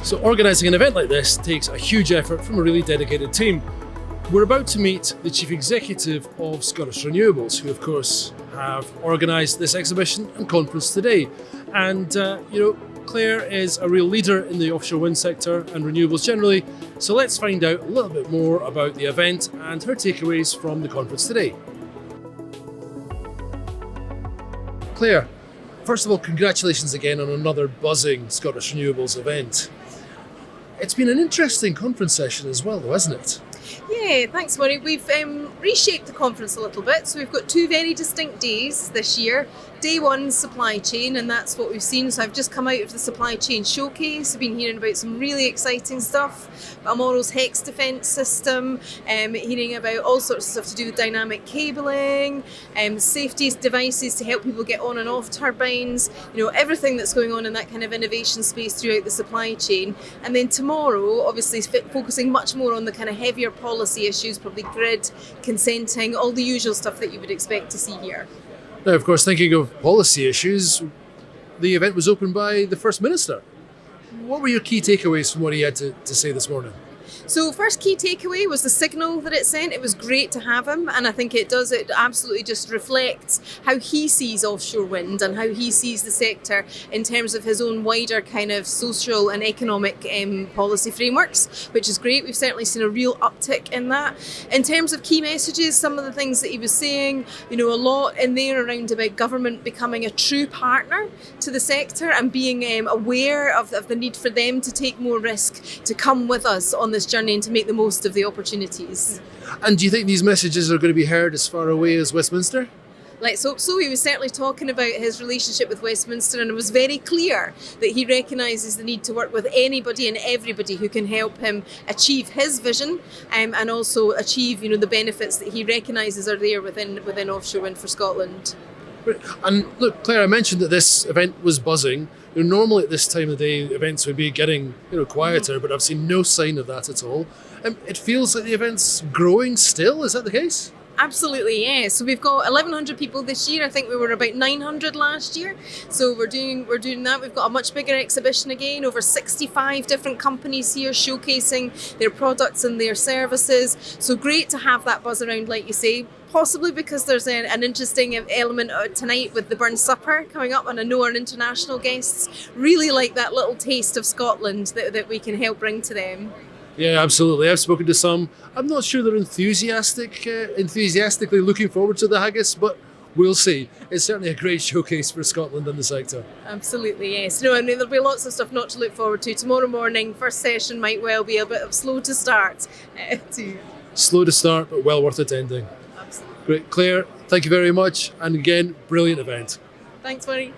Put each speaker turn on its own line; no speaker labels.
So organising an event like this takes a huge effort from a really dedicated team. We're about to meet the Chief Executive of Scottish Renewables, who of course have organised this exhibition and conference today. And Claire is a real leader in the offshore wind sector and renewables generally, so let's find out a little bit more about the event and her takeaways from the conference today. Claire, first of all, congratulations again on another buzzing Scottish Renewables event. It's been an interesting conference session as well, though, hasn't it?
Yeah, thanks, Moray. We've reshaped the conference a little bit, so we've got two very distinct days this year. Day one, supply chain, and that's what we've seen. So I've just come out of the supply chain showcase. I've been hearing about some really exciting stuff. Balmoral's HEX defence system, hearing about all sorts of stuff to do with dynamic cabling, safety devices to help people get on and off turbines, everything that's going on in that kind of innovation space throughout the supply chain. And then tomorrow, obviously, focusing much more on the kind of heavier policy issues, probably grid, consenting, all the usual stuff that you would expect to see here.
Now, of course, thinking of policy issues, the event was opened by the First Minister. What were your key takeaways from what he had to say this morning?
So first key takeaway was the signal that it sent. It was great to have him, and I think it absolutely just reflects how he sees offshore wind and how he sees the sector in terms of his own wider kind of social and economic policy frameworks, which is great. We've certainly seen a real uptick in that. In terms of key messages, some of the things that he was saying, a lot in there around about government becoming a true partner to the sector and being aware of the need for them to take more risk, to come with us on this journey and to make the most of the opportunities.
And do you think these messages are going to be heard as far away as Westminster?
Let's hope so. He was certainly talking about his relationship with Westminster, and it was very clear that he recognises the need to work with anybody and everybody who can help him achieve his vision and also achieve the benefits that he recognises are there within offshore wind for Scotland.
And look, Claire, I mentioned that this event was buzzing. Normally at this time of the day, events would be getting quieter, but I've seen no sign of that at all. It feels like the event's growing still. Is that the case?
Absolutely, yeah. So we've got 1,100 people this year. I think we were about 900 last year. So we're doing that. We've got a much bigger exhibition again. Over 65 different companies here showcasing their products and their services. So great to have that buzz around, like you say. Possibly because there's an interesting element tonight with the Burn Supper coming up, and I know our international guests really like that little taste of Scotland that we can help bring to them.
Yeah, absolutely. I've spoken to some. I'm not sure they're enthusiastically looking forward to the haggis, but we'll see. It's certainly a great showcase for Scotland and the sector.
Absolutely, yes. There'll be lots of stuff not to look forward to. Tomorrow morning, first session might well be a bit of slow to start.
Slow to start, but well worth attending.
Absolutely.
Great. Claire, thank you very much. And again, brilliant event.
Thanks, Moray.